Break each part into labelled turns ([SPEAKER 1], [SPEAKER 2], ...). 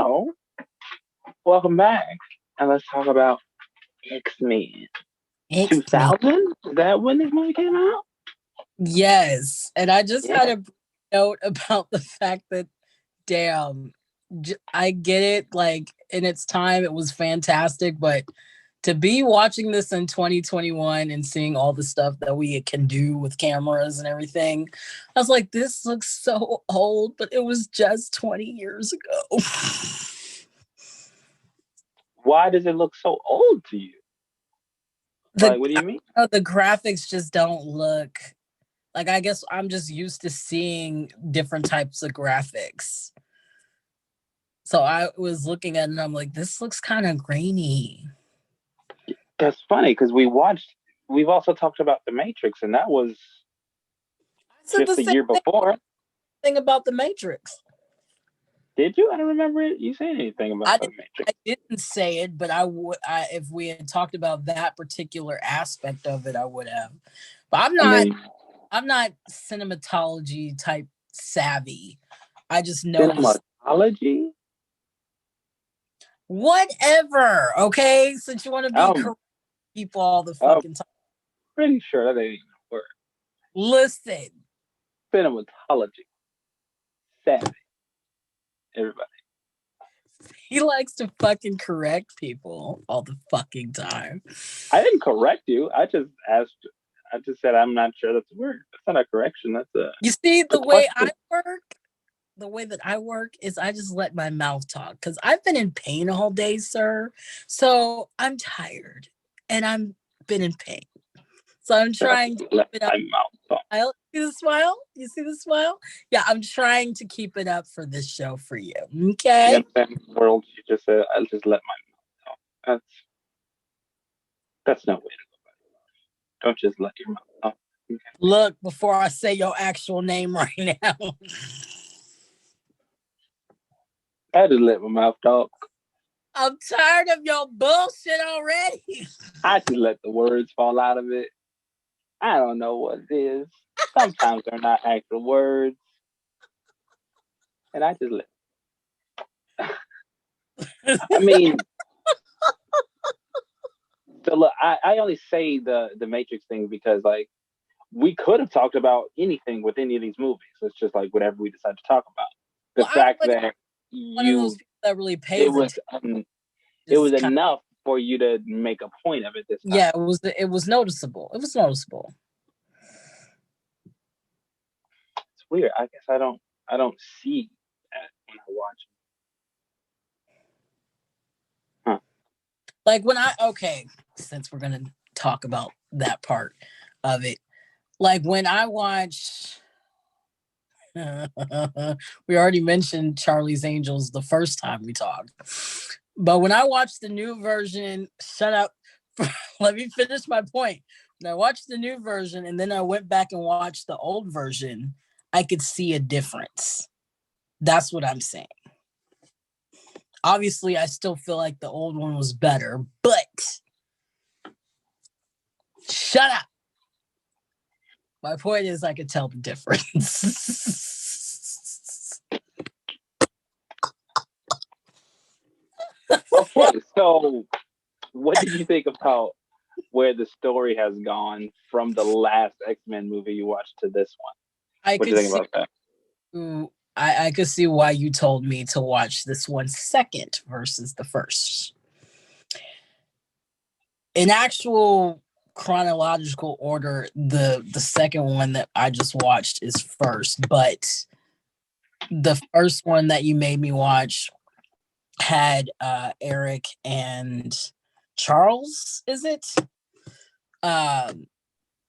[SPEAKER 1] So, welcome back, and let's talk about X-Men.
[SPEAKER 2] Xmen.
[SPEAKER 1] 2000? Is that when this movie came out?
[SPEAKER 2] Yes. And I just had
[SPEAKER 1] Yeah.
[SPEAKER 2] a note about the fact that, damn, I get it. Like, in its time, it was fantastic. But to be watching this in 2021 and seeing all the stuff that we can do with cameras and everything, I was like, this looks so old, but it was just 20 years ago.
[SPEAKER 1] Why does it look so old to you?
[SPEAKER 2] the,
[SPEAKER 1] Like, what do you mean?
[SPEAKER 2] the graphics just don't look like, I guess I'm just used to seeing different types of graphics. So I was looking at it and I'm like, this looks kind of grainy.
[SPEAKER 1] That's funny because we've also talked about The Matrix, and that was
[SPEAKER 2] I said
[SPEAKER 1] just
[SPEAKER 2] the
[SPEAKER 1] the
[SPEAKER 2] same
[SPEAKER 1] year before.
[SPEAKER 2] thing about the Matrix.
[SPEAKER 1] Did you? I don't remember you saying anything about
[SPEAKER 2] I
[SPEAKER 1] The
[SPEAKER 2] didn't
[SPEAKER 1] Matrix.
[SPEAKER 2] I didn't say it, but I would if we had talked about that particular aspect of it, I would have. But
[SPEAKER 1] I mean,
[SPEAKER 2] I'm not cinematology type savvy. I just noticed
[SPEAKER 1] cinematology?
[SPEAKER 2] whatever. Okay. Since you want to be
[SPEAKER 1] I'm,
[SPEAKER 2] correct people all the
[SPEAKER 1] I'm
[SPEAKER 2] fucking time.
[SPEAKER 1] pretty sure that ain't even a word.
[SPEAKER 2] Listen.
[SPEAKER 1] Cinematology. Savvy. Everybody.
[SPEAKER 2] He likes to fucking correct people all the fucking time.
[SPEAKER 1] I didn't correct you. I just asked. I just said I'm not sure that's a word. That's not a correction.
[SPEAKER 2] You see,
[SPEAKER 1] That's a
[SPEAKER 2] the way I
[SPEAKER 1] question.
[SPEAKER 2] work, the way that I work is I just let my mouth talk because I've been in pain all day, sir. So I'm tired and I'm been in pain. So I'm
[SPEAKER 1] So I
[SPEAKER 2] trying to
[SPEAKER 1] just let
[SPEAKER 2] keep it up.
[SPEAKER 1] my mouth talk.
[SPEAKER 2] See the smile? You see the smile? Yeah, I'm trying to keep it up for this show for you.
[SPEAKER 1] You
[SPEAKER 2] Okay.
[SPEAKER 1] understand the world? You just said I'll just let my mouth talk. That's no way to go. Don't just let your mouth talk. Okay.
[SPEAKER 2] Look, before I say your actual name right now.
[SPEAKER 1] I just let my mouth talk.
[SPEAKER 2] I'm tired of your bullshit already.
[SPEAKER 1] I just let the words fall out of it. I don't know what it is. Sometimes they're not actual words, and I just let. I mean, so look, I only say the Matrix thing because like we could have talked about anything with any of these movies. It's just like whatever we decide to talk about. The
[SPEAKER 2] Well, I'm
[SPEAKER 1] fact
[SPEAKER 2] like
[SPEAKER 1] that
[SPEAKER 2] one of those
[SPEAKER 1] you
[SPEAKER 2] people that really
[SPEAKER 1] it
[SPEAKER 2] pays
[SPEAKER 1] was
[SPEAKER 2] attention.
[SPEAKER 1] it was
[SPEAKER 2] Just kind
[SPEAKER 1] enough for you to make a point of it this time.
[SPEAKER 2] yeah, it was noticeable. It was noticeable.
[SPEAKER 1] It's weird. I guess I don't see that when I watch. Huh.
[SPEAKER 2] Like when I okay, since we're gonna talk about that part of it, like when I watch. We already mentioned Charlie's Angels the first time we talked. But when I watched the new version, shut up. Let me finish my point. When I watched the new version and then I went back and watched the old version, I could see a difference. That's what I'm saying. Obviously, I still feel like the old one was better, but shut up. My point is, I could tell the difference.
[SPEAKER 1] Okay, so what did you think about where the story has gone from the last X-Men movie you watched to this one?
[SPEAKER 2] I
[SPEAKER 1] What do you
[SPEAKER 2] could
[SPEAKER 1] think
[SPEAKER 2] see
[SPEAKER 1] about that?
[SPEAKER 2] I could see why you told me to watch this one second versus the first. In actual chronological order, the second one that I just watched is first, but the first one that you made me watch had Eric and Charles, is it? Um,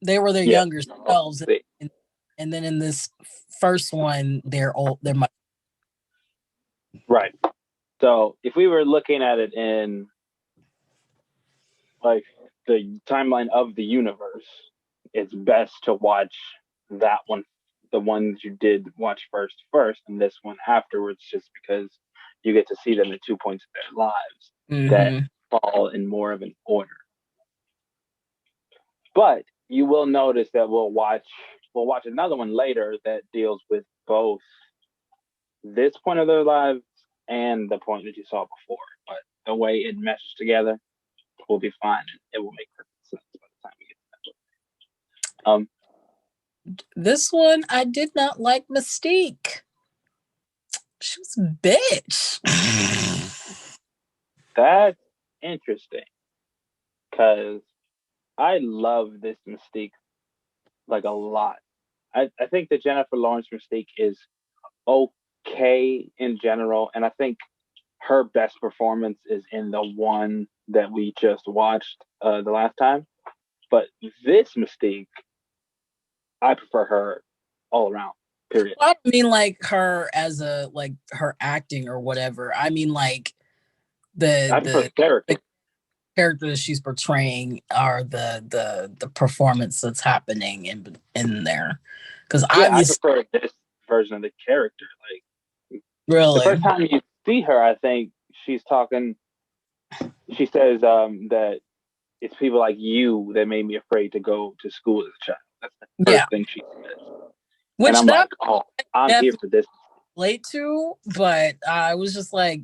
[SPEAKER 2] they were their
[SPEAKER 1] Yeah.
[SPEAKER 2] younger selves, and then in this first one, they're old. They're much.
[SPEAKER 1] Right. So if we were looking at it in like the timeline of the universe, it's best to watch that one, the ones you did watch first, and this one afterwards, just because you get to see them at 2 points of their lives that
[SPEAKER 2] Mm-hmm.
[SPEAKER 1] fall in more of an order. But you will notice that we'll watch another one later that deals with both this point of their lives and the point that you saw before. But the way it meshes together will be fine. It will make perfect sense by the time we get to that.
[SPEAKER 2] This one, I did not like Mystique. She was a bitch.
[SPEAKER 1] That's interesting because I love this Mystique like a lot. I think that Jennifer Lawrence Mystique is okay in general, and I think her best performance is in the one that we just watched the last time. But this Mystique, I prefer her all around. Period.
[SPEAKER 2] I don't mean like her as a like her acting or whatever. I mean like
[SPEAKER 1] I prefer the
[SPEAKER 2] the
[SPEAKER 1] character.
[SPEAKER 2] character that she's portraying are the performance that's happening in there. Because
[SPEAKER 1] Yeah, I
[SPEAKER 2] obviously,
[SPEAKER 1] prefer this version of the character. Like the
[SPEAKER 2] really,
[SPEAKER 1] first time you see her, I think she's talking. She says that it's people like you that made me afraid to go to school as a child. That's the
[SPEAKER 2] yeah.
[SPEAKER 1] first thing she says, and
[SPEAKER 2] Which
[SPEAKER 1] I'm
[SPEAKER 2] that
[SPEAKER 1] like, oh, I'm here
[SPEAKER 2] definitely
[SPEAKER 1] for this.
[SPEAKER 2] relate to, but I was just like,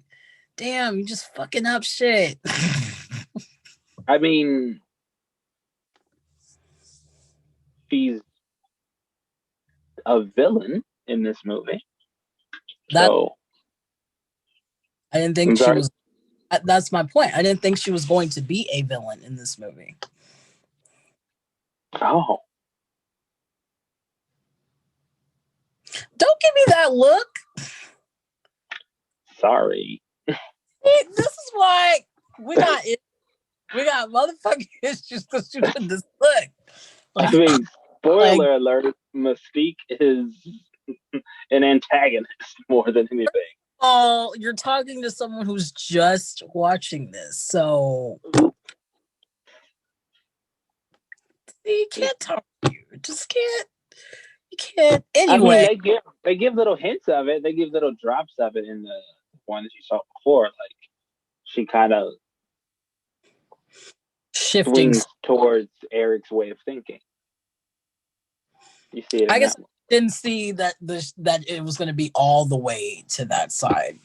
[SPEAKER 2] damn, you just fucking up shit.
[SPEAKER 1] I mean, she's a villain in this movie,
[SPEAKER 2] That
[SPEAKER 1] so
[SPEAKER 2] I didn't think
[SPEAKER 1] I'm
[SPEAKER 2] she
[SPEAKER 1] sorry.
[SPEAKER 2] was. That's my point. I didn't think she was going to be a villain in this movie.
[SPEAKER 1] Oh,
[SPEAKER 2] Don't give me that look.
[SPEAKER 1] sorry.
[SPEAKER 2] This is why we got motherfucking issues because you did this look.
[SPEAKER 1] I
[SPEAKER 2] Like,
[SPEAKER 1] mean,
[SPEAKER 2] like,
[SPEAKER 1] spoiler alert: Mystique is an antagonist more than anything.
[SPEAKER 2] oh, you're talking to someone who's just watching this, so you can't talk to you. Just can't. You can't.
[SPEAKER 1] I mean,
[SPEAKER 2] Anyway,
[SPEAKER 1] they give little hints of it. They give little drops of it in the one that you saw before. Like she kind of
[SPEAKER 2] shifting.
[SPEAKER 1] swings towards Eric's way of thinking. You see it
[SPEAKER 2] I
[SPEAKER 1] in
[SPEAKER 2] guess
[SPEAKER 1] that
[SPEAKER 2] I
[SPEAKER 1] one.
[SPEAKER 2] didn't see that it was going to be all the way to that side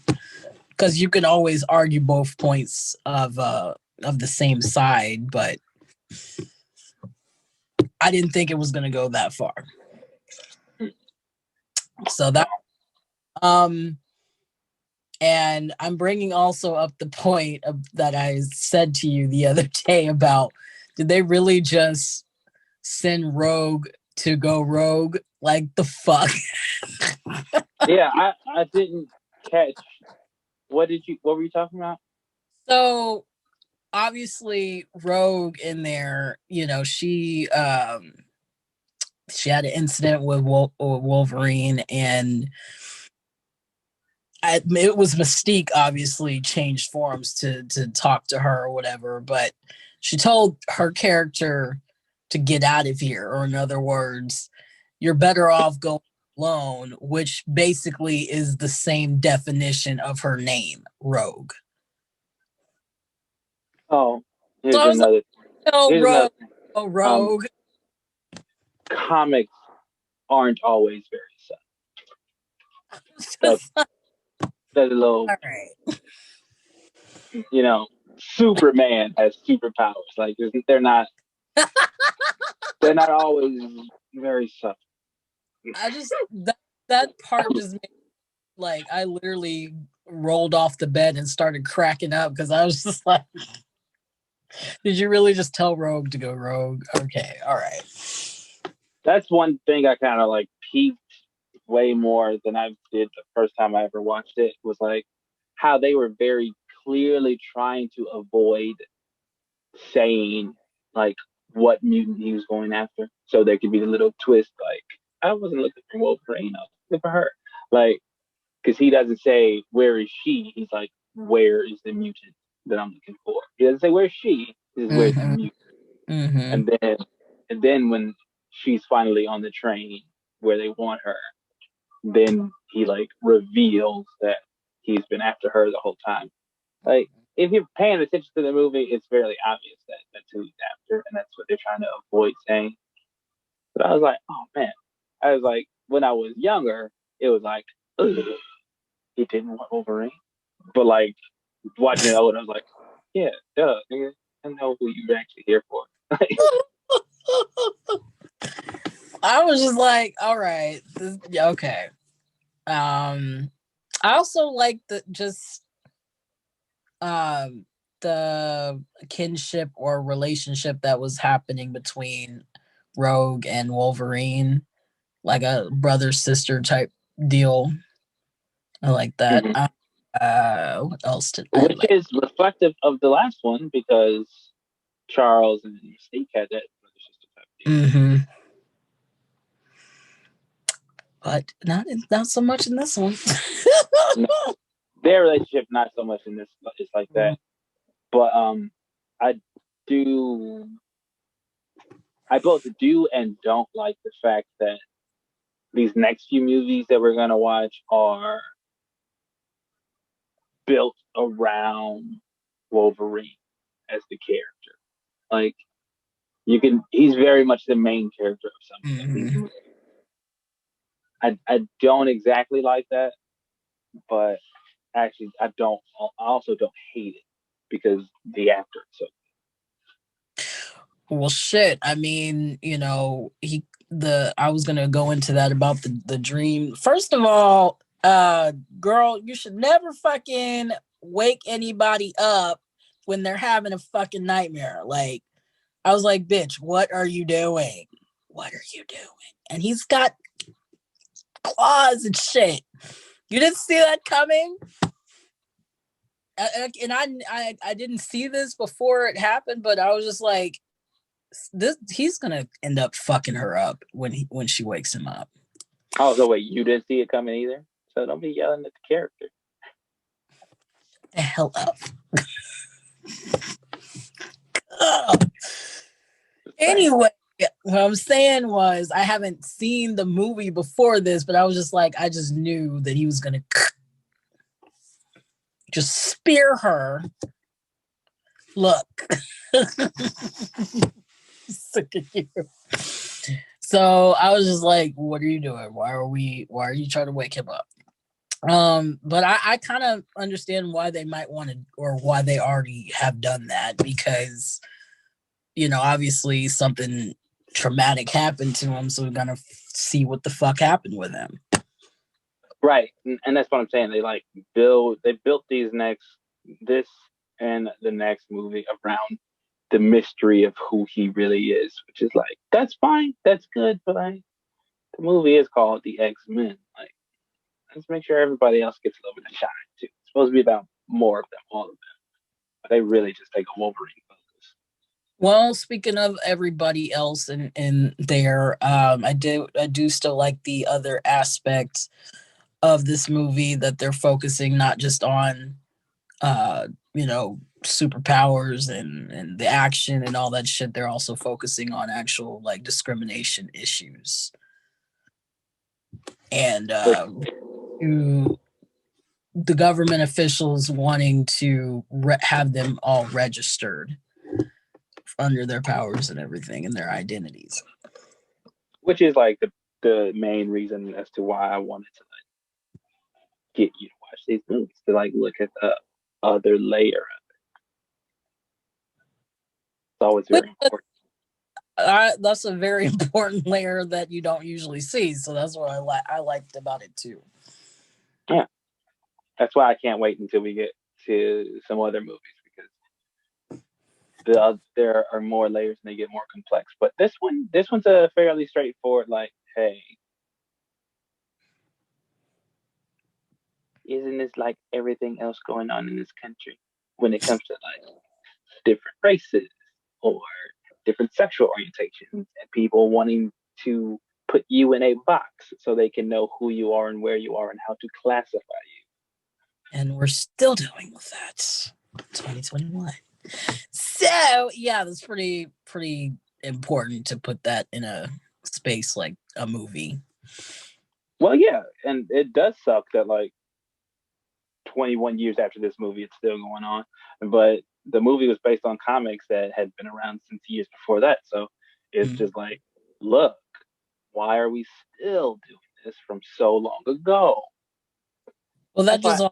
[SPEAKER 2] because you can always argue both points of the same side, but I didn't think it was going to go that far. So that and I'm bringing also up the point of, that I said to you the other day about did they really just send Rogue to go rogue? Like the fuck?
[SPEAKER 1] Yeah, I didn't catch. What were you talking about?
[SPEAKER 2] So obviously Rogue in there, you know, she had an incident with Wolverine and it was Mystique obviously changed forms to talk to her or whatever, but she told her character to get out of here, or in other words, you're better off going alone, which basically is the same definition of her name, Rogue.
[SPEAKER 1] Oh,
[SPEAKER 2] So
[SPEAKER 1] here's
[SPEAKER 2] I was like,
[SPEAKER 1] another.
[SPEAKER 2] oh,
[SPEAKER 1] Here's another
[SPEAKER 2] Rogue,
[SPEAKER 1] thing.
[SPEAKER 2] oh,
[SPEAKER 1] Um,
[SPEAKER 2] Rogue.
[SPEAKER 1] comics aren't always very subtle. That
[SPEAKER 2] All
[SPEAKER 1] that little,
[SPEAKER 2] right.
[SPEAKER 1] Superman has superpowers. Like they're not always very subtle.
[SPEAKER 2] I just that part just made like I literally rolled off the bed and started cracking up because I was just like, did you really just tell Rogue to go rogue? Okay, all right.
[SPEAKER 1] That's one thing I kind of like peeped way more than I did the first time I ever watched it. Was like how they were very clearly trying to avoid saying like what mutant he was going after, so there could be a little twist. Like I wasn't looking for Wolverine, I was looking for her. Like because he doesn't say where is she. He's like, where is the mutant that I'm looking for? He doesn't say where's she. He says where's the
[SPEAKER 2] Mm-hmm.
[SPEAKER 1] mutant.
[SPEAKER 2] Mm-hmm.
[SPEAKER 1] And then when she's finally on the train where they want her, then he like reveals that he's been after her the whole time. Like if you're paying attention to the movie, it's fairly obvious that that's who he's after, and that's what they're trying to avoid saying. But I was like, oh man, I was like, when I was younger, it was like, ugh, he didn't want Wolverine. But like watching it over, I was like, yeah, duh, nigga, I know who you're actually here for.
[SPEAKER 2] I was just like, all right, okay. I also like um the kinship or relationship that was happening between Rogue and Wolverine, like a brother sister type deal. I like that.
[SPEAKER 1] Mhm.
[SPEAKER 2] What else did I
[SPEAKER 1] Which
[SPEAKER 2] like?
[SPEAKER 1] is reflective of the last one because Charles and Mystique had that brother sister type deal.
[SPEAKER 2] Mm-hmm. But not so much in this one.
[SPEAKER 1] No, their relationship not so much in this. It's like that, but I do. I both do and don't like the fact that these next few movies that we're gonna watch are built around Wolverine as the character. Like he's very much the main character of some of these
[SPEAKER 2] Mm-hmm.
[SPEAKER 1] movies. I don't exactly like that, but actually I also don't hate it because the actor is so.
[SPEAKER 2] Well, shit. I mean, I was gonna go into that about the dream. First of all, girl, you should never fucking wake anybody up when they're having a fucking nightmare. Like, I was like, bitch, what are you doing? What are you doing? And he's got claws and shit. You didn't see that coming? And I didn't see this before it happened, but I was just like, this he's gonna end up fucking her up when she wakes him up.
[SPEAKER 1] Oh, so wait, you didn't see it coming either? So don't be yelling at the character.
[SPEAKER 2] The hell up. Ugh. Anyway, what I'm saying was I haven't seen the movie before this, but I was just like, I just knew that he was gonna just spear her. Look. Sick of you. So I was just like, what are you doing? Why are you trying to wake him up? But I kind of understand why they might want to, or why they already have done that, because obviously something traumatic happened to him, so we're gonna see what the fuck happened with him.
[SPEAKER 1] Right, and that's what I'm saying. They built this and the next movie around the mystery of who he really is, which is like that's fine, that's good, but like the movie is called the X-Men. Like let's make sure everybody else gets a little bit of shine too. It's supposed to be about more of them, all of them, but they really just take a Wolverine focus.
[SPEAKER 2] Well, speaking of everybody else in there, I do still like the other aspects of this movie, that they're focusing not just on uh superpowers and the action and all that shit. They're also focusing on actual like discrimination issues and to the government officials wanting to have them all registered under their powers and everything and their identities.
[SPEAKER 1] Which is like the main reason as to why I wanted to get you to watch these movies to like look at the other layer. It's always
[SPEAKER 2] Which
[SPEAKER 1] very important.
[SPEAKER 2] that's a very important layer that you don't usually see. So that's what I liked about it too.
[SPEAKER 1] Yeah, that's why I can't wait until we get to some other movies because there are more layers and they get more complex. But this one's a fairly straightforward. Like, hey, isn't this like everything else going on in this country when it comes to like different races or different sexual orientations and people wanting to put you in a box so they can know who you are and where you are and how to classify you.
[SPEAKER 2] And we're still doing with that 2021. So yeah, that's pretty important to put that in a space like a movie.
[SPEAKER 1] Well, yeah, and it does suck that like 21 years after this movie, it's still going on. But the movie was based on comics that had been around since years before that. So it's
[SPEAKER 2] Mm.
[SPEAKER 1] just like, look, why are we still doing this from so long ago?
[SPEAKER 2] Well, that
[SPEAKER 1] That's
[SPEAKER 2] just
[SPEAKER 1] why.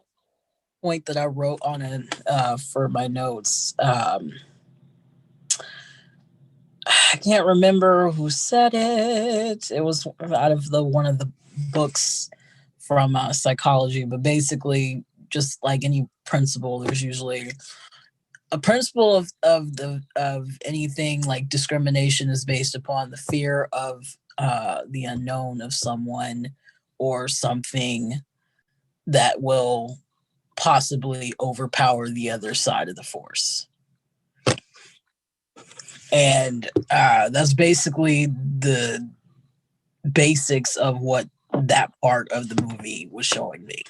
[SPEAKER 2] point that I wrote on it for my notes. I can't remember who said it. It was out of one of the books from psychology, but basically, just like any principle, there's usually a principle of anything. Like discrimination is based upon the fear of the unknown of someone or something that will possibly overpower the other side of the force. And that's basically the basics of what that part of the movie was showing me.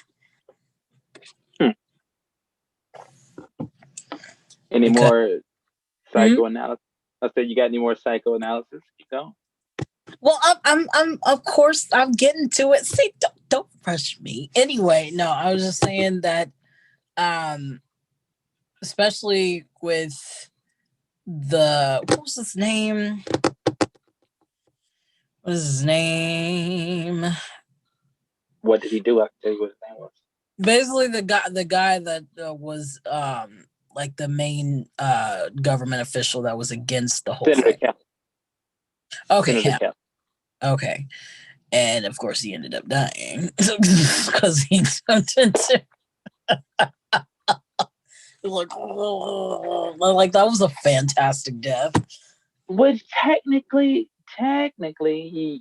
[SPEAKER 1] Any more psychoanalysis? I said, you got any more psychoanalysis? Keep going.
[SPEAKER 2] Well, I'm of course I'm getting to it. See, don't rush me. Anyway, no, I was just saying that, especially with what was his name? What is his name?
[SPEAKER 1] What did he do? I can tell you what his name was.
[SPEAKER 2] Basically, the guy that was like the main government official that was against the whole
[SPEAKER 1] Senator
[SPEAKER 2] thing.
[SPEAKER 1] Kelly.
[SPEAKER 2] Okay,
[SPEAKER 1] Senator Kelly.
[SPEAKER 2] Okay, and of course he ended up dying because he turned into like that was a fantastic death.
[SPEAKER 1] Which technically,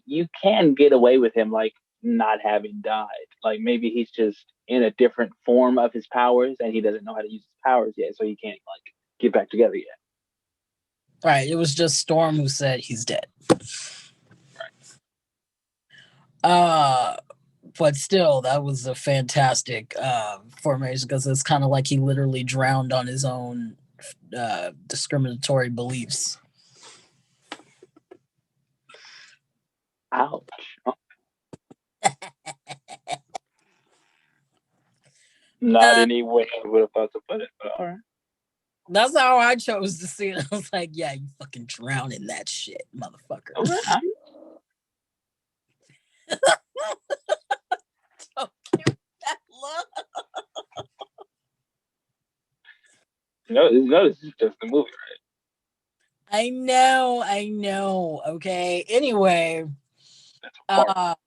[SPEAKER 1] you can get away with him like not having died. Like maybe he's just in a different form of his powers and he doesn't know how to use his powers yet, so he can't like get back together yet.
[SPEAKER 2] Right. It was just Storm who said he's dead. But still, that was a fantastic formation because it's kind of like he literally drowned on his own discriminatory beliefs.
[SPEAKER 1] Ouch. Not any way I would have thought to put it, but all right.
[SPEAKER 2] That's how I chose to see it. I was like, yeah, you fucking drown in that shit, motherfucker.
[SPEAKER 1] Okay.
[SPEAKER 2] Don't give that look.
[SPEAKER 1] No, this is just a movie, right?
[SPEAKER 2] I know. Okay. Anyway. What?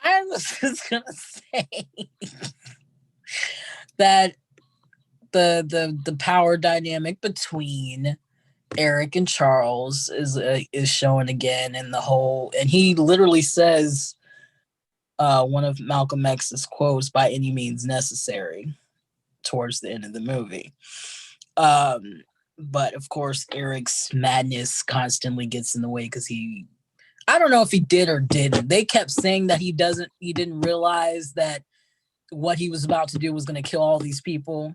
[SPEAKER 2] I was just gonna say that the power dynamic between Eric and Charles is shown again in the whole, and he literally says one of Malcolm X's quotes, "by any means necessary," towards the end of the movie. But of course, Eric's madness constantly gets in the way because I don't know if he did or didn't. They kept saying that he didn't realize that what he was about to do was going to kill all these people.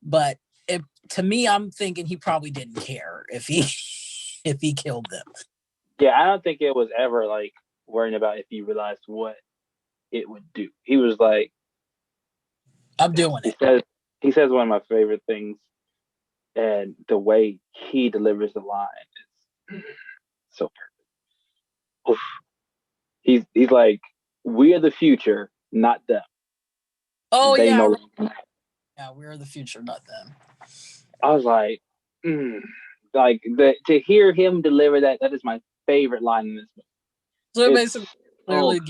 [SPEAKER 2] But to me, I'm thinking he probably didn't care if he killed them.
[SPEAKER 1] Yeah, I don't think it was ever like worrying about if he realized what it would do. He was like,
[SPEAKER 2] I'm doing it.
[SPEAKER 1] He says one of my favorite things, and the way he delivers the line is so perfect. Oof. He's like, we are the future, not them.
[SPEAKER 2] Oh,
[SPEAKER 1] they know.
[SPEAKER 2] Yeah, we're the future, not them.
[SPEAKER 1] I was like, like to hear him deliver that is my favorite line in this movie.
[SPEAKER 2] So basically, clearly,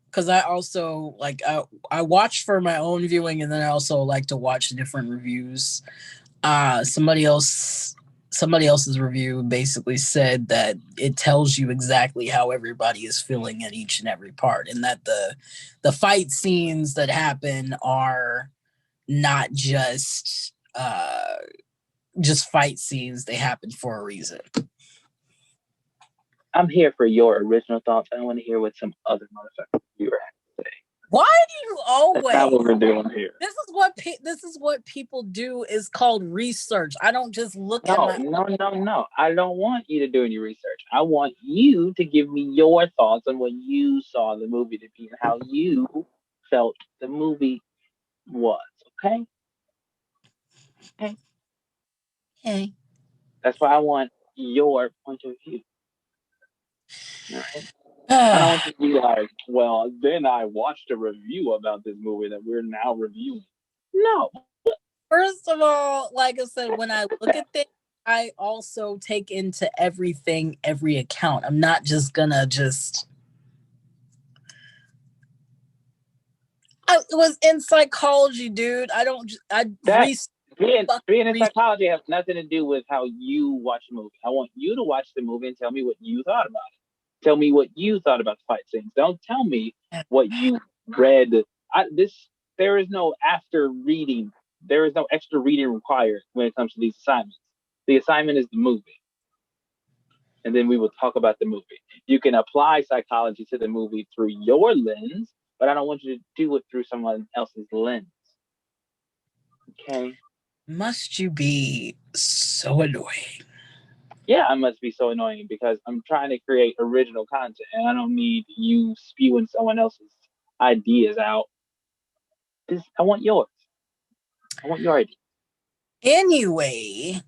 [SPEAKER 2] because I also I watch for my own viewing, and then I also like to watch different reviews. Somebody else's review basically said that it tells you exactly how everybody is feeling in each and every part, and that the fight scenes that happen are not just fight scenes. They happen for a reason.
[SPEAKER 1] I'm here for your original thoughts. I want to hear what some other motherfucker viewer has to say.
[SPEAKER 2] Why do you always?
[SPEAKER 1] That's not what we're doing here.
[SPEAKER 2] This is what people do. Is called research. I don't just look
[SPEAKER 1] at my. No. I don't want you to do any research. I want you to give me your thoughts on what you saw the movie to be and how you felt the movie was. Okay, okay.
[SPEAKER 2] Hey.
[SPEAKER 1] That's why I want your point of view. All right. I don't want you to be like, well, then I watched a review about this movie that we're now reviewing. No.
[SPEAKER 2] First of all, like I said, when I look at things, I also take into everything, every account. I'm not just gonna just. It was in psychology, dude. I don't. I
[SPEAKER 1] That
[SPEAKER 2] re.
[SPEAKER 1] being in
[SPEAKER 2] re-
[SPEAKER 1] psychology has nothing to do with how you watch a movie. I want you to watch the movie and tell me what you thought about it. Tell me what you thought about the fight scenes. Don't tell me what you read. There is no after reading. There is no extra reading required when it comes to these assignments. The assignment is the movie, and then we will talk about the movie. You can apply psychology to the movie through your lens, but I don't want you to do it through someone else's lens. Okay?
[SPEAKER 2] Must you be so annoying?
[SPEAKER 1] Yeah, I must be so annoying because I'm trying to create original content and I don't need you spewing someone else's ideas out. I want yours. I want your idea.
[SPEAKER 2] Anyway,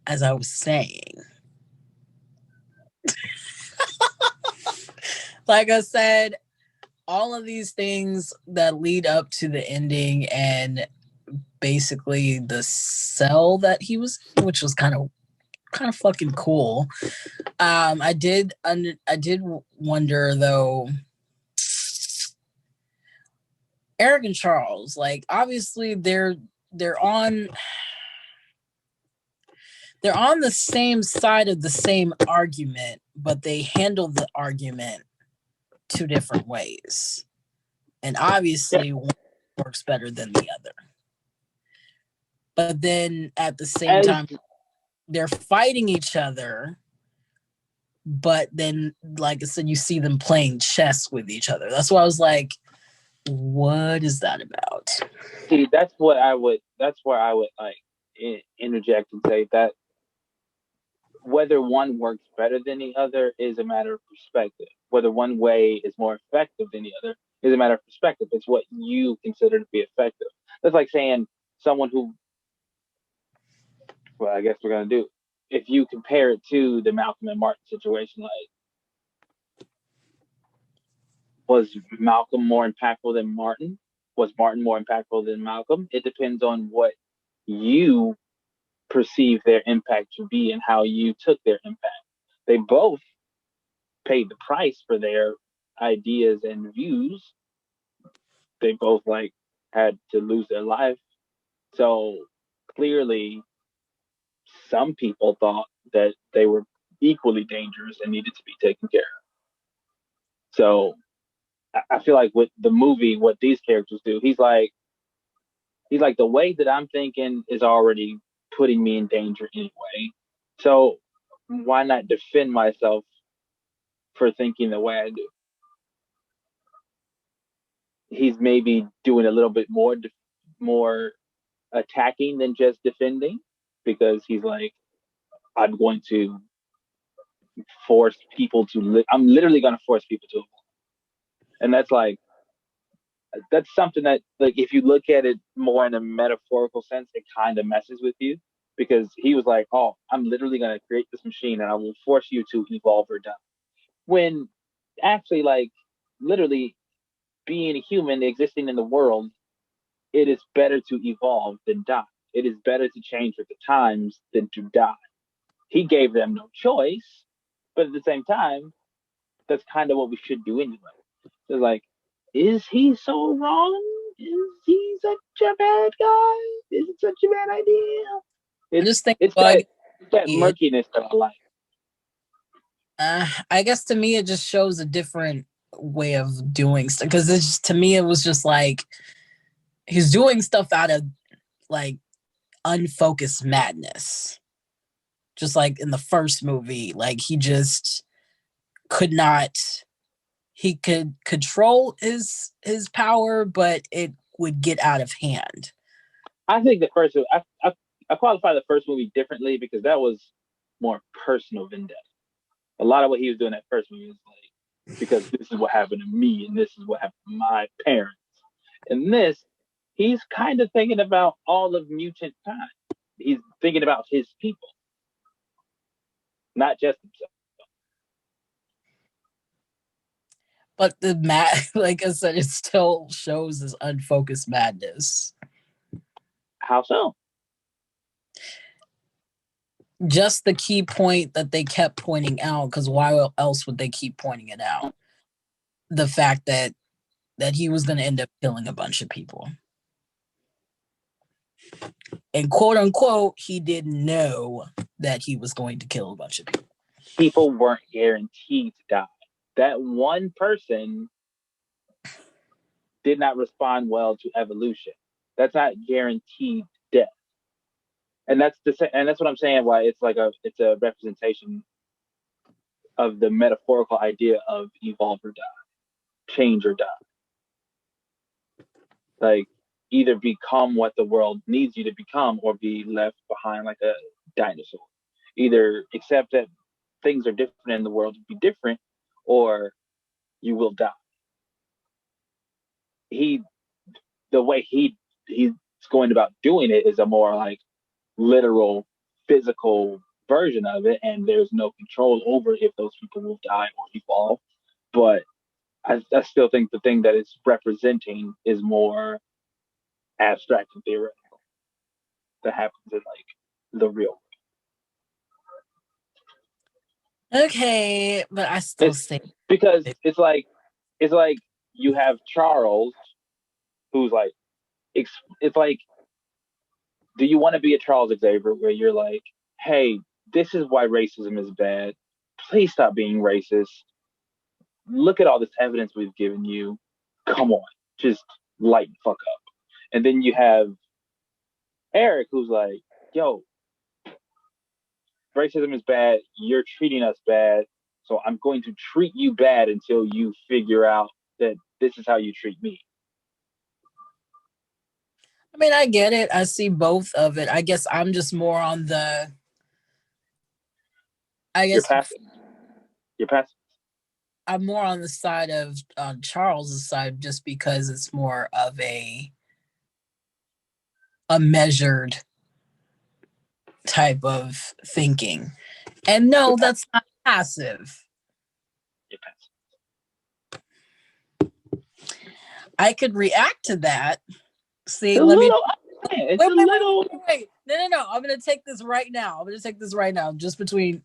[SPEAKER 2] as I was saying, like I said, all of these things that lead up to the ending and basically the cell that he was, which was kind of fucking cool. I did wonder though, Eric and Charles, like obviously they're on they're on the same side of the same argument, but they handle the argument two different ways. And
[SPEAKER 1] Yeah.
[SPEAKER 2] obviously one works better than the other. But then at the same
[SPEAKER 1] As
[SPEAKER 2] time, they're fighting each other, but then like I said, you see them playing chess with each other. That's why I was like, what is that about?
[SPEAKER 1] see, that's where I would like interject and say that whether one works better than the other is a matter of perspective. Whether one way is more effective than the other is a matter of perspective. It's what you consider to be effective. That's like saying someone who, well, I guess we're gonna do. If you compare it to the Malcolm and Martin situation, like was Malcolm more impactful than Martin? Was Martin more impactful than Malcolm? It depends on what you perceive their impact to be and how you took their impact. They both paid the price for their ideas and views. They both like had to lose their life. So clearly some people thought that they were equally dangerous and needed to be taken care of. So I feel like with the movie, what these characters do, he's like the way that I'm thinking is already putting me in danger anyway. So why not defend myself for thinking the way I do? He's maybe doing a little bit more attacking than just defending because he's like, I'm going to force people to I'm literally going to force people to, and that's like that's something that like if you look at it more in a metaphorical sense, it kind of messes with you because he was like, oh, I'm literally going to create this machine and I will force you to evolve or die. When actually, like literally being a human existing in the world, it is better to evolve than die. It is better to change with the times than to die. He gave them no choice, but at the same time, that's kind of what we should do anyway. So like, is he so wrong? Is he such a bad guy? Is it such a bad idea?
[SPEAKER 2] I
[SPEAKER 1] It's
[SPEAKER 2] just think
[SPEAKER 1] it's
[SPEAKER 2] bug
[SPEAKER 1] that it's that
[SPEAKER 2] it.
[SPEAKER 1] murkiness that I like.
[SPEAKER 2] I guess to me it just shows a different way of doing stuff because it's just, to me it was just like he's doing stuff out of like unfocused madness. Just like in the first movie, like he just could not he could control his power, but it would get out of hand.
[SPEAKER 1] I think I qualify the first movie differently because that was more personal vendetta. A lot of what he was doing that first movie was like because this is what happened to me and this is what happened to my parents. In this, he's kind of thinking about all of mutant kind. He's thinking about his people, not just himself.
[SPEAKER 2] But the like I said, it still shows this unfocused madness.
[SPEAKER 1] How so?
[SPEAKER 2] Just the key point that they kept pointing out, because why else would they keep pointing it out? The fact that he was going to end up killing a bunch of people. And quote unquote, he didn't know that he was going to kill a bunch of people.
[SPEAKER 1] People weren't guaranteed to die. That one person did not respond well to evolution. That's not guaranteed death. And that's what I'm saying. Why it's it's a representation of the metaphorical idea of evolve or die, change or die. Like either become what the world needs you to become, or be left behind like a dinosaur. Either accept that things are different in the world to be different, or you will die. The way he's going about doing it is a more like literal physical version of it, and there's no control over if those people will die or evolve. But I still think the thing that it's representing is more abstract and theoretical that happens in like the real
[SPEAKER 2] world. Okay, but I still think
[SPEAKER 1] because it's like you have Charles, who's like it's like, do you want to be a Charles Xavier where you're like, hey, this is why racism is bad. Please stop being racist. Look at all this evidence we've given you. Come on, just lighten the fuck up. And then you have Eric, who's like, yo, racism is bad. You're treating us bad. So I'm going to treat you bad until you figure out that this is how you treat me.
[SPEAKER 2] I mean, I get it. I see both of it. I guess I'm just more on the. I guess
[SPEAKER 1] you're passive.
[SPEAKER 2] I'm more on the side of Charles's side, just because it's more of a measured type of thinking. And no, that's not passive.
[SPEAKER 1] You're
[SPEAKER 2] passive. I could react to that. See,
[SPEAKER 1] it's
[SPEAKER 2] let me.
[SPEAKER 1] It's wait, a little.
[SPEAKER 2] Wait. No. I'm going to take this right now. Just between.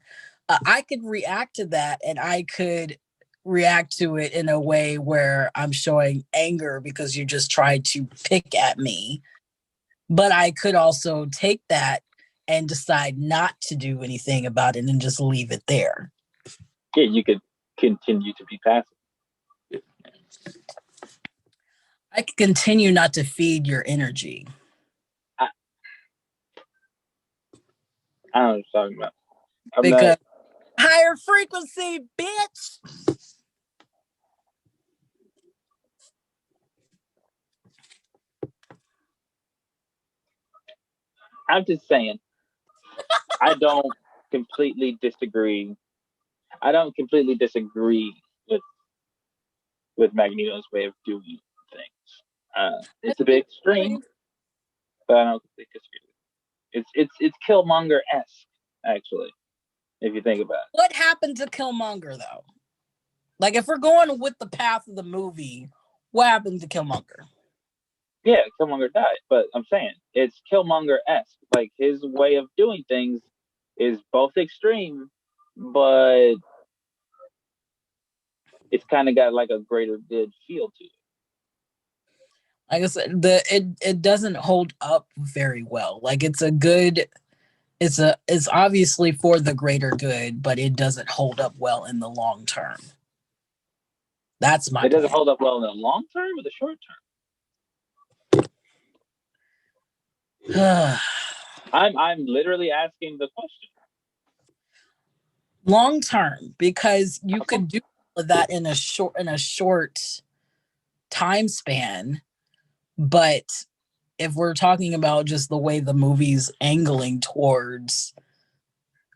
[SPEAKER 2] I could react to that, and I could react to it in a way where I'm showing anger because you just tried to pick at me. But I could also take that and decide not to do anything about it and just leave it there.
[SPEAKER 1] Yeah, you could continue to be passive.
[SPEAKER 2] I could continue not to feed your energy.
[SPEAKER 1] I don't know what you're talking about.
[SPEAKER 2] Because higher frequency, bitch.
[SPEAKER 1] I'm just saying. I don't completely disagree. I don't completely disagree with Magneto's way of doing things. It's a bit extreme, but I don't think it's Killmonger-esque, actually, if you think about it.
[SPEAKER 2] What happened to Killmonger, though? Like, if we're going with the path of the movie, what happened to Killmonger?
[SPEAKER 1] Yeah, Killmonger died, but I'm saying it's Killmonger-esque. Like, his way of doing things is both extreme, but it's kind of got like a greater good feel to it.
[SPEAKER 2] Like I said, it doesn't hold up very well. Like, it's obviously for the greater good, but it doesn't hold up well in the long term. That's my.
[SPEAKER 1] It doesn't hold up well in the long term or the short term. I'm literally asking the question.
[SPEAKER 2] Long term, because you could do that in a short time span, but if we're talking about just the way the movie's angling towards,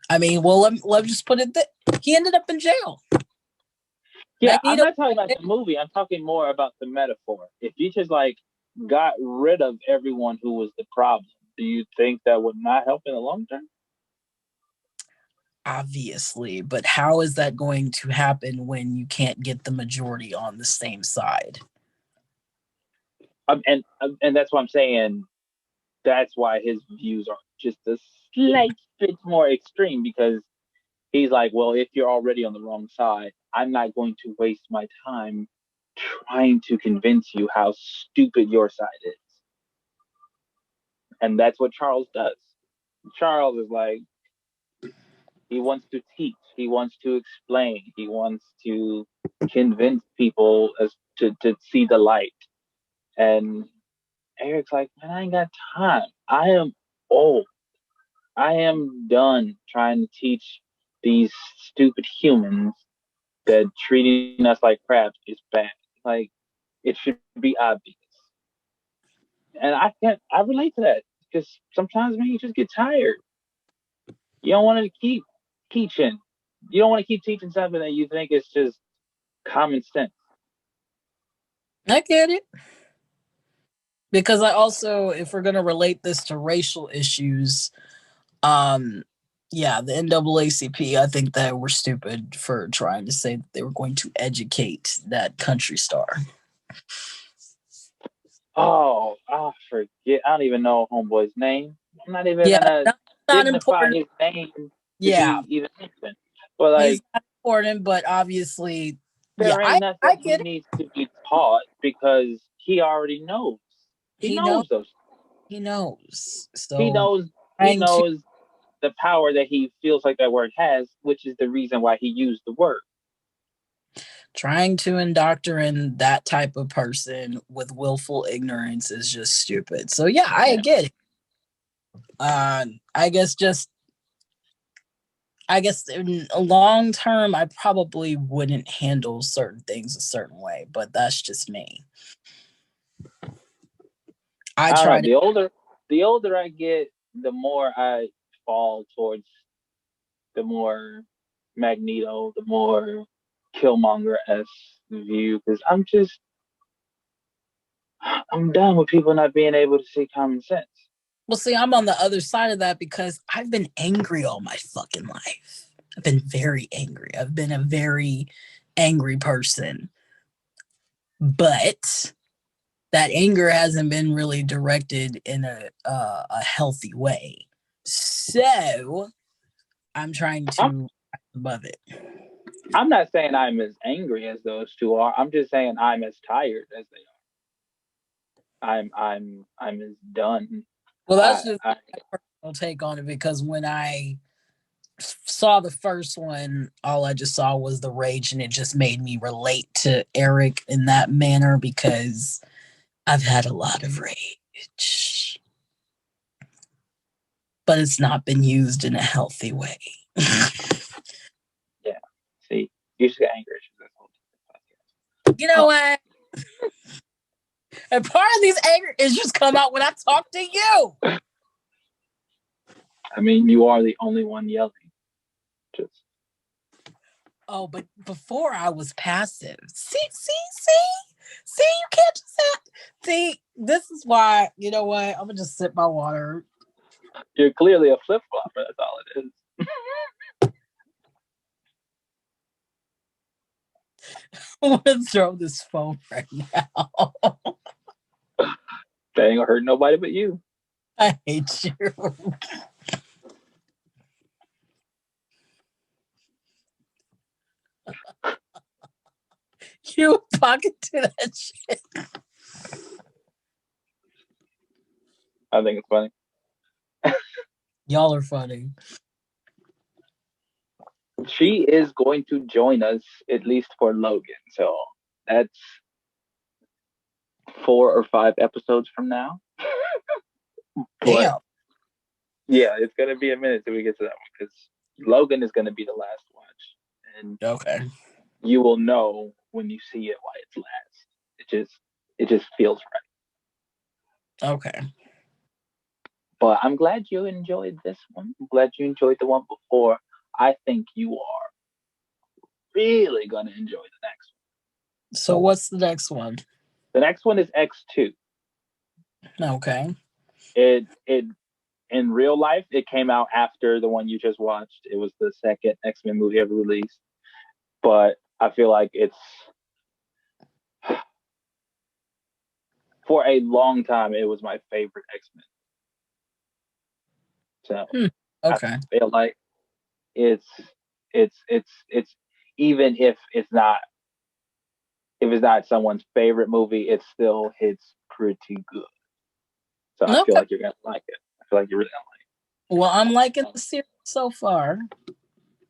[SPEAKER 2] I mean, well, let's just put it that he ended up in jail.
[SPEAKER 1] Yeah, I'm not talking about the movie. I'm talking more about the metaphor. If you just like, got rid of everyone who was the problem, do you think that would not help in the long term?
[SPEAKER 2] Obviously, but how is that going to happen when you can't get the majority on the same side?
[SPEAKER 1] And that's what I'm saying. That's why his views are just a slight bit more extreme because he's like, well, if you're already on the wrong side, I'm not going to waste my time trying to convince you how stupid your side is. And that's what Charles does. Charles is like, he wants to teach, he wants to explain, he wants to convince people as to see the light. And Eric's like, man, I ain't got time. I am old. I am done trying to teach these stupid humans that treating us like crap is bad. Like, it should be obvious. And I relate to that because sometimes, man, you just get tired. You don't want to keep teaching. You don't want to keep teaching something that you think is just common sense.
[SPEAKER 2] I get it. Because I also, if we're going to relate this to racial issues, um, yeah, the NAACP, I think that we're stupid for trying to say that they were going to educate that country star.
[SPEAKER 1] Oh, I forget. I don't even know homeboy's name. I'm not even
[SPEAKER 2] Yeah,
[SPEAKER 1] gonna
[SPEAKER 2] not
[SPEAKER 1] dignify
[SPEAKER 2] important.
[SPEAKER 1] his name to
[SPEAKER 2] Yeah,
[SPEAKER 1] be even mentioned. But
[SPEAKER 2] he's
[SPEAKER 1] like,
[SPEAKER 2] not important, but obviously, yeah,
[SPEAKER 1] there ain't
[SPEAKER 2] I
[SPEAKER 1] nothing he
[SPEAKER 2] get it.
[SPEAKER 1] needs to be taught because he already knows. He
[SPEAKER 2] He knows.
[SPEAKER 1] knows those.
[SPEAKER 2] He knows.
[SPEAKER 1] He
[SPEAKER 2] So
[SPEAKER 1] knows. He
[SPEAKER 2] trying to
[SPEAKER 1] knows the power that he feels like that word has, which is the reason why he used the word.
[SPEAKER 2] trying to indoctrinate that type of person with willful ignorance is just stupid. So yeah, I
[SPEAKER 1] Yeah.
[SPEAKER 2] get it. I guess just I guess in a long term, I probably wouldn't handle certain things a certain way, but that's just me. I
[SPEAKER 1] I don't know.
[SPEAKER 2] try to.
[SPEAKER 1] The older I get, the more I fall towards the more Magneto, the more Killmonger s view because I'm done with people not being able to see common sense.
[SPEAKER 2] Well, see, I'm on the other side of that because I've been angry all my fucking life. I've been very angry. I've been a very angry person, but that anger hasn't been really directed in a healthy way. So I'm trying
[SPEAKER 1] I'm
[SPEAKER 2] to above it.
[SPEAKER 1] I'm not saying I'm as angry as those two are. I'm just saying I'm as tired as they are. I'm as done.
[SPEAKER 2] Well, that's
[SPEAKER 1] I
[SPEAKER 2] just
[SPEAKER 1] I
[SPEAKER 2] my personal take on it because when I saw the first one, all I just saw was the rage, and it just made me relate to Eric in that manner because I've had a lot of rage, but it's not been used in a healthy way.
[SPEAKER 1] yeah. See, you just get angry issues. That's whole
[SPEAKER 2] You know what? And part of these anger issues come out when I talk to you.
[SPEAKER 1] I mean, you are the only one yelling. Just
[SPEAKER 2] Oh, but before I was passive. See, you can't just say, see, this is why, you know what? I'm gonna just sip my water.
[SPEAKER 1] you're clearly a flip flopper. That's all it is.
[SPEAKER 2] I'm gonna throw this phone right now.
[SPEAKER 1] That ain't gonna hurt nobody but you.
[SPEAKER 2] I hate you. You pocket to that shit.
[SPEAKER 1] I think it's funny.
[SPEAKER 2] Y'all are funny.
[SPEAKER 1] She is going to join us at least for Logan. So that's 4 or 5 episodes from now. But
[SPEAKER 2] Damn.
[SPEAKER 1] yeah, it's gonna be a minute till we get to that one because Logan is gonna be the last watch, and
[SPEAKER 2] Okay.
[SPEAKER 1] you will know when you see it why it's last. It just feels right.
[SPEAKER 2] Okay.
[SPEAKER 1] But I'm glad you enjoyed this one. I'm glad you enjoyed the one before. I think you are really gonna enjoy the next one.
[SPEAKER 2] So what's the next one?
[SPEAKER 1] The next one is X2.
[SPEAKER 2] Okay.
[SPEAKER 1] It in real life, it came out after the one you just watched. It was the second X-Men movie ever released, but I feel like it's for a long time it was my favorite X-Men. So
[SPEAKER 2] Hmm.
[SPEAKER 1] I
[SPEAKER 2] Okay.
[SPEAKER 1] feel like it's it's even if it's not someone's favorite movie, it still hits pretty good. So I feel
[SPEAKER 2] Okay.
[SPEAKER 1] like you're gonna like it. I feel like you're really gonna
[SPEAKER 2] Well, I'm liking the series so far.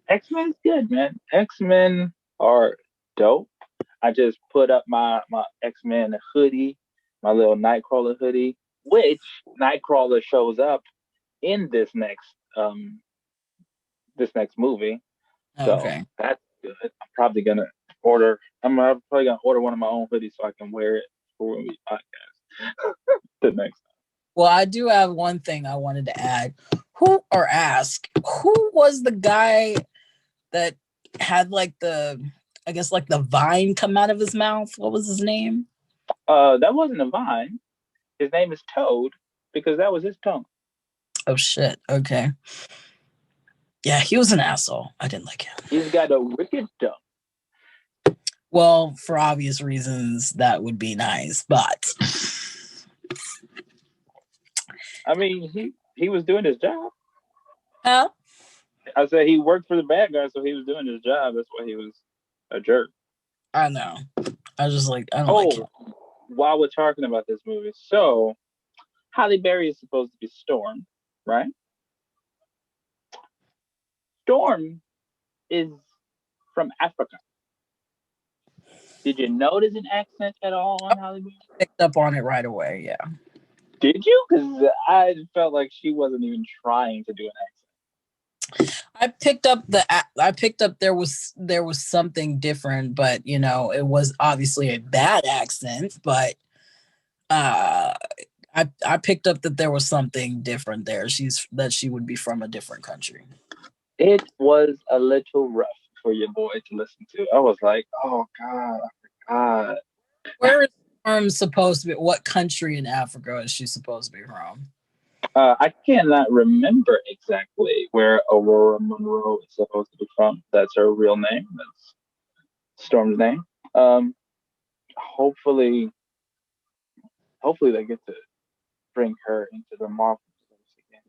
[SPEAKER 1] X-Men's good, man. X-Men are dope. I just put up my X-Men hoodie, my little Nightcrawler hoodie, which Nightcrawler shows up in this next movie. So
[SPEAKER 2] Okay.
[SPEAKER 1] that's good. I'm probably gonna order one of my own hoodies so I can wear it for when we podcast the next
[SPEAKER 2] Well, I do have one thing I wanted to add. Who or ask who was the guy that had like the, I guess like the vine come out of his mouth? What was his name?
[SPEAKER 1] That wasn't a vine. His name is Toad because that was his tongue.
[SPEAKER 2] Oh shit. Okay. Yeah, he was an asshole. I didn't like him.
[SPEAKER 1] He's got a wicked tongue.
[SPEAKER 2] Well, for obvious reasons, that would be nice, but
[SPEAKER 1] I mean, he was doing his job.
[SPEAKER 2] huh?
[SPEAKER 1] I said he worked for the bad guy, so he was doing his job. That's why he was a jerk.
[SPEAKER 2] I know. I was just like, I don't like him.
[SPEAKER 1] Oh, while we're talking about this movie, so Halle Berry is supposed to be Storm, right? Storm is from Africa. Did you notice an accent at all on Halle Berry?
[SPEAKER 2] Picked up on it right away. Yeah.
[SPEAKER 1] Did you? Because I felt like she wasn't even trying to do an
[SPEAKER 2] I picked up there was something different, but it was obviously a bad accent, but uh I picked up that there was something different there. She would be from a different country.
[SPEAKER 1] accent. It was a little rough for your boy to listen to. I was like, oh God, I forgot.
[SPEAKER 2] Where is Storm supposed to be? What country in Africa is she supposed to be from?
[SPEAKER 1] I cannot remember exactly where Aurora Monroe is supposed to be from. That's her real name. That's Storm's name. Um, hopefully, hopefully they get to bring her into the Marvel universe again.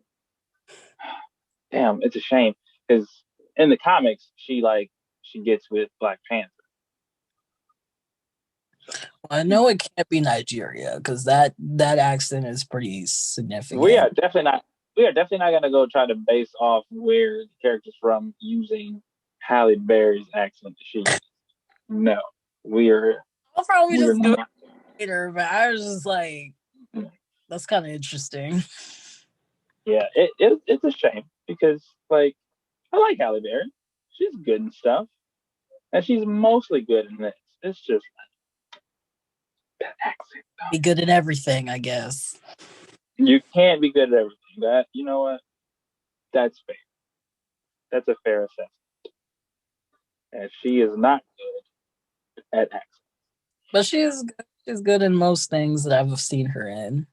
[SPEAKER 1] Damn, it's a shame because in the comics she gets with Black Panther. So
[SPEAKER 2] Well, I know it can't be Nigeria because that accent is pretty
[SPEAKER 1] we
[SPEAKER 2] significant.
[SPEAKER 1] are definitely not we are definitely not gonna go try to base off where the character's from using Halle Berry's accent that she used. No, we're
[SPEAKER 2] I'll probably
[SPEAKER 1] we're
[SPEAKER 2] just do it
[SPEAKER 1] not.
[SPEAKER 2] later, but I was just like, that's kind of interesting.
[SPEAKER 1] Yeah, it's a shame because I like Halle Berry. She's good and stuff, and she's mostly good in this. It's just that accent.
[SPEAKER 2] Be good in everything, I guess.
[SPEAKER 1] You can't be good at everything. That you know what? That's fair. That's a fair assessment. And she is not good at accents.
[SPEAKER 2] But she's good in most things that I've seen her in.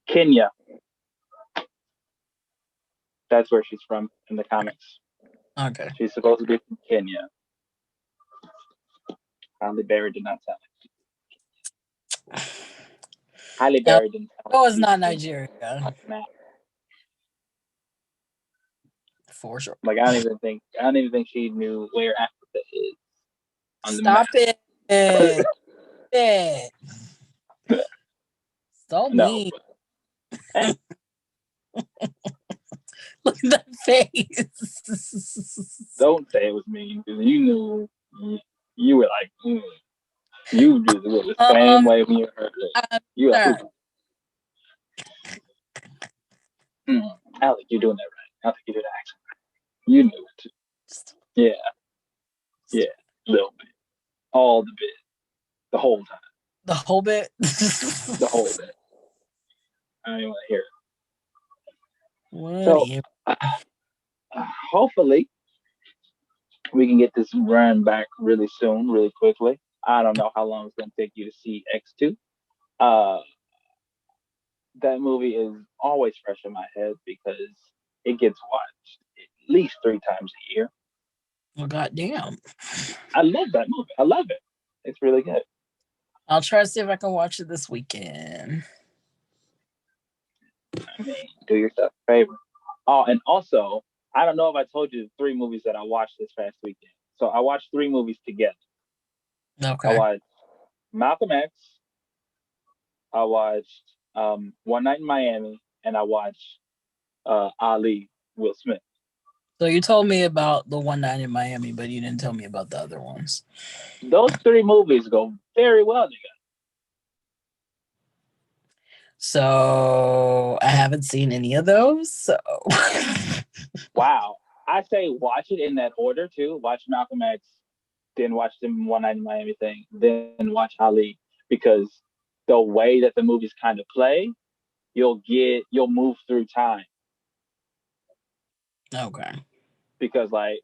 [SPEAKER 1] Kenya, that's where she's from in the comics.
[SPEAKER 2] Okay.
[SPEAKER 1] She's supposed to be from Kenya. Halle Berry did not sound like Halle
[SPEAKER 2] No,
[SPEAKER 1] Berry didn't sound like
[SPEAKER 2] it's
[SPEAKER 1] she was
[SPEAKER 2] not
[SPEAKER 1] from
[SPEAKER 2] Nigeria
[SPEAKER 1] Kenya.
[SPEAKER 2] for sure.
[SPEAKER 1] Like I don't even think she knew where Africa is on the
[SPEAKER 2] Stop
[SPEAKER 1] map.
[SPEAKER 2] it. It. So
[SPEAKER 1] No,
[SPEAKER 2] mean.
[SPEAKER 1] but hey,
[SPEAKER 2] Look at that face.
[SPEAKER 1] don't say it was me because you knew you were like you just were the same
[SPEAKER 2] um,
[SPEAKER 1] way when you heard it.
[SPEAKER 2] I'm
[SPEAKER 1] You were like,
[SPEAKER 2] sure.
[SPEAKER 1] I don't think you're doing that right. I don't think you're doing that accent. You knew it. Yeah, yeah, a little bit, all the bit, the whole time,
[SPEAKER 2] The whole bit.
[SPEAKER 1] the whole bit. I don't even want to hear it.
[SPEAKER 2] What do
[SPEAKER 1] So
[SPEAKER 2] you?
[SPEAKER 1] hopefully we can get this run back really soon, really quickly. I don't know how long it's going to take you to see X2. Uh, that movie is always fresh in my head because it gets watched at least 3 times a year.
[SPEAKER 2] Well, goddamn.
[SPEAKER 1] I love that movie. I love it. It's really good.
[SPEAKER 2] I'll try to see if I can watch it this weekend.
[SPEAKER 1] I mean, do yourself a favor. Oh, and also, I don't know if I told you the 3 movies that I watched this past weekend. So I watched 3 movies together. I
[SPEAKER 2] Okay.
[SPEAKER 1] watched Malcolm X. I watched One Night in Miami, and I watched Ali, Will Smith.
[SPEAKER 2] So you told me about the One Night in Miami, but you didn't tell me about the other ones.
[SPEAKER 1] Those 3 movies go very well together.
[SPEAKER 2] So I haven't seen any of those. So
[SPEAKER 1] Wow. I say watch it in that order too. Watch Malcolm X, then watch the One Night in Miami thing, then watch Ali, because the way that the movies kind of play, you'll move through time.
[SPEAKER 2] okay.
[SPEAKER 1] Because like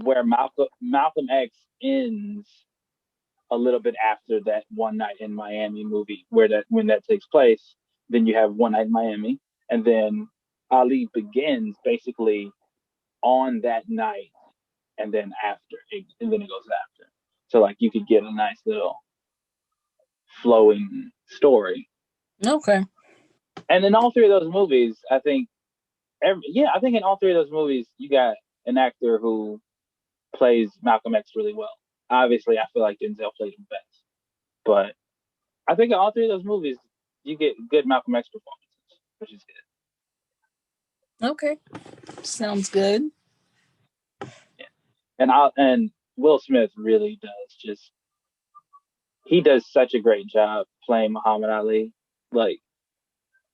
[SPEAKER 1] where Malcolm X ends a little bit after that One Night in Miami movie, where that when that takes place, then you have One Night in Miami, and then Ali begins basically on that night, and then and then it goes after. So like you could get a nice little flowing story.
[SPEAKER 2] Okay.
[SPEAKER 1] And in all 3 of those movies, I think in all 3 of those movies, you got an actor who plays Malcolm X really well. Obviously, I feel like Denzel played him best, but I think in all 3 of those movies, you get good Malcolm X performances, which is good.
[SPEAKER 2] Okay. Sounds good.
[SPEAKER 1] Yeah, and Will Smith really does just he does such a great job playing Muhammad Ali, like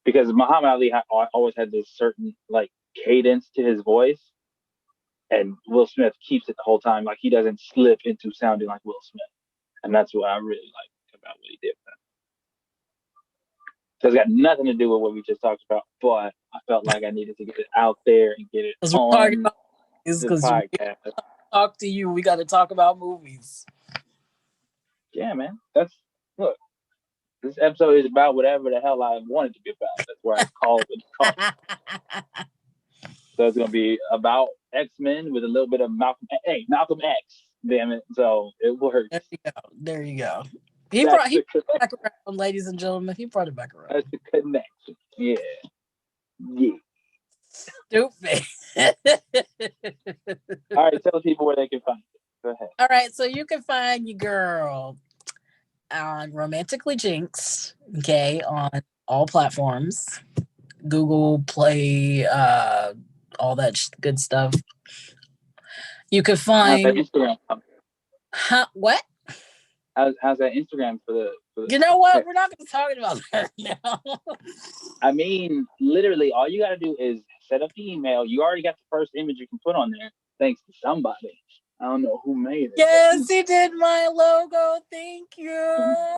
[SPEAKER 1] because Muhammad Ali always had this certain like cadence to his voice, and Will Smith keeps it the whole time. Like he doesn't slip into sounding like Will Smith, and that's what I really like about what he did. So it's got nothing to do with what we just talked about, but I felt like I needed to get it out there and get it
[SPEAKER 2] Because we're talking
[SPEAKER 1] on
[SPEAKER 2] about movies,
[SPEAKER 1] the
[SPEAKER 2] because we
[SPEAKER 1] podcast.
[SPEAKER 2] talk to you, we got to talk about movies.
[SPEAKER 1] Yeah, man. That's look. This episode is about whatever the hell I wanted to be about. That's why it's called what it's called. So it's gonna be about X-Men with a little bit of Malcolm X. Damn it! So it works.
[SPEAKER 2] There you go. There you go.
[SPEAKER 1] That's
[SPEAKER 2] He
[SPEAKER 1] the
[SPEAKER 2] brought it back around, ladies and gentlemen. He brought it back around.
[SPEAKER 1] that's the connection. Yeah, yeah.
[SPEAKER 2] Stupid.
[SPEAKER 1] All right, tell people where they can find it. Go ahead.
[SPEAKER 2] All right, so you can find your girl on Romantically Jinx, okay, on all platforms, Google Play, all that good stuff. You can
[SPEAKER 1] How's that
[SPEAKER 2] find
[SPEAKER 1] Instagram?
[SPEAKER 2] what?
[SPEAKER 1] How's that Instagram for the?
[SPEAKER 2] You know what? We're not going to talk about that now.
[SPEAKER 1] I mean, literally, all you got to do is set up the email. You already got the first image you can put on there, thanks to somebody. I don't know who made it.
[SPEAKER 2] Yes, he did my logo. Thank you.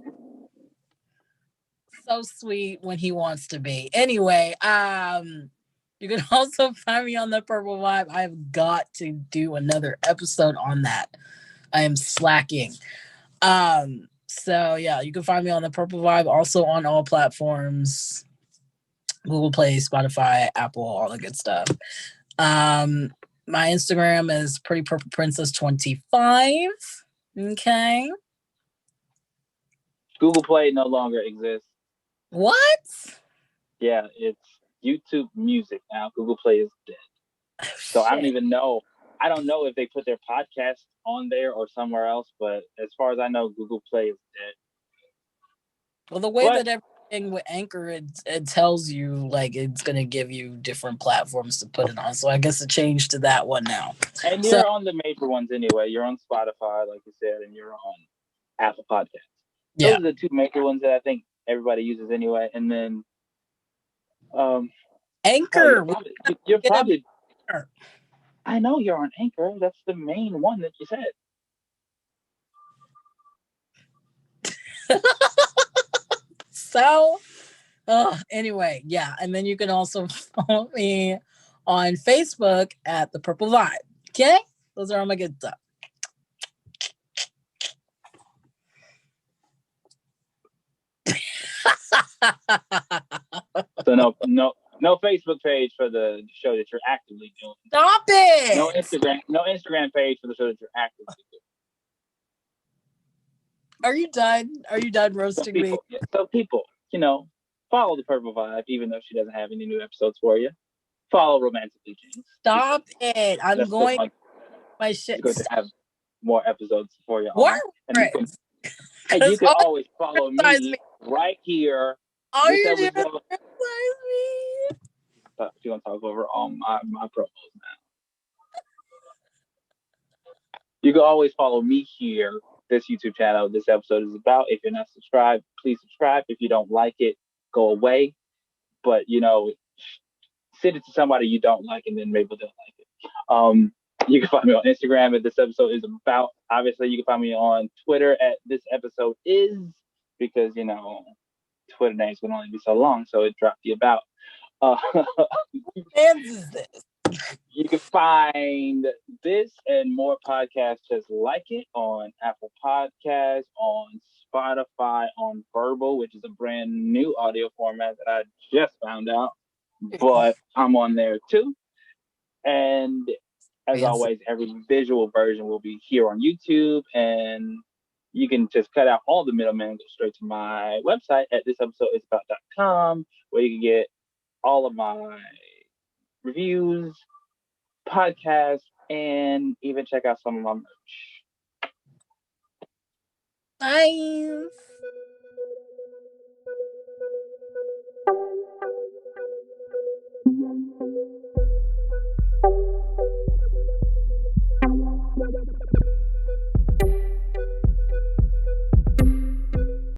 [SPEAKER 2] So sweet when he wants to be. Anyway, you can also find me on the Purple Vibe. I've got to do another episode on that. I am slacking. So yeah, you can find me on the Purple Vibe, also on all platforms, Google Play, Spotify, Apple, all the good stuff. My Instagram is Pretty Purple Princess 25. Okay.
[SPEAKER 1] Google Play no longer exists.
[SPEAKER 2] What?
[SPEAKER 1] Yeah, it's YouTube Music now. Google Play is dead. So I don't even know. I don't know if they put their podcast on there or somewhere else, but as far as I know, Google Play is dead.
[SPEAKER 2] Well, the way that everything with Anchor, it tells you like it's gonna give you different platforms to put it on. So I guess it changed to that one now.
[SPEAKER 1] And you're on the major ones anyway. You're on Spotify, like you said, and you're on Apple Podcasts. Those are the 2 major ones that I think everybody uses anyway. And then
[SPEAKER 2] Anchor.
[SPEAKER 1] You're probably I know you're on Anchor. That's the main one that you said.
[SPEAKER 2] So, anyway, yeah. And then you can also follow me on Facebook at The Purple Vibe. Okay? Those are all my good stuff.
[SPEAKER 1] So no Facebook page for the show that you're actively doing.
[SPEAKER 2] Stop it.
[SPEAKER 1] No Instagram page for the show that you're actively doing.
[SPEAKER 2] Are you done roasting me?
[SPEAKER 1] So people, follow the Purple Vibe, even though she doesn't have any new episodes for you. Follow Romantically Jinx.
[SPEAKER 2] Stop it. I'm going my shit.
[SPEAKER 1] Going to have more episodes for you.
[SPEAKER 2] And
[SPEAKER 1] you can always follow me right here.
[SPEAKER 2] All you do is criticize
[SPEAKER 1] me. You're going to talk over all my promos now. You can always follow me here. This YouTube channel, this episode is about. If you're not subscribed, please subscribe. If you don't like it, go away. But, send it to somebody you don't like, and then maybe they'll like it. You can find me on Instagram at this episode is about. Obviously, you can find me on Twitter at this episode is, because, Twitter names can only be so long, so it dropped the about. You can find this and more podcasts just like it on Apple Podcasts, on Spotify, on Verbal, which is a brand new audio format that I just found out, but I'm on there too. And as always, every visual version will be here on YouTube, and you can just cut out all the middlemen and go straight to my website at thisepisodeisabout.com, where you can get all of my reviews, podcasts, and even check out some of my merch.
[SPEAKER 2] Nice.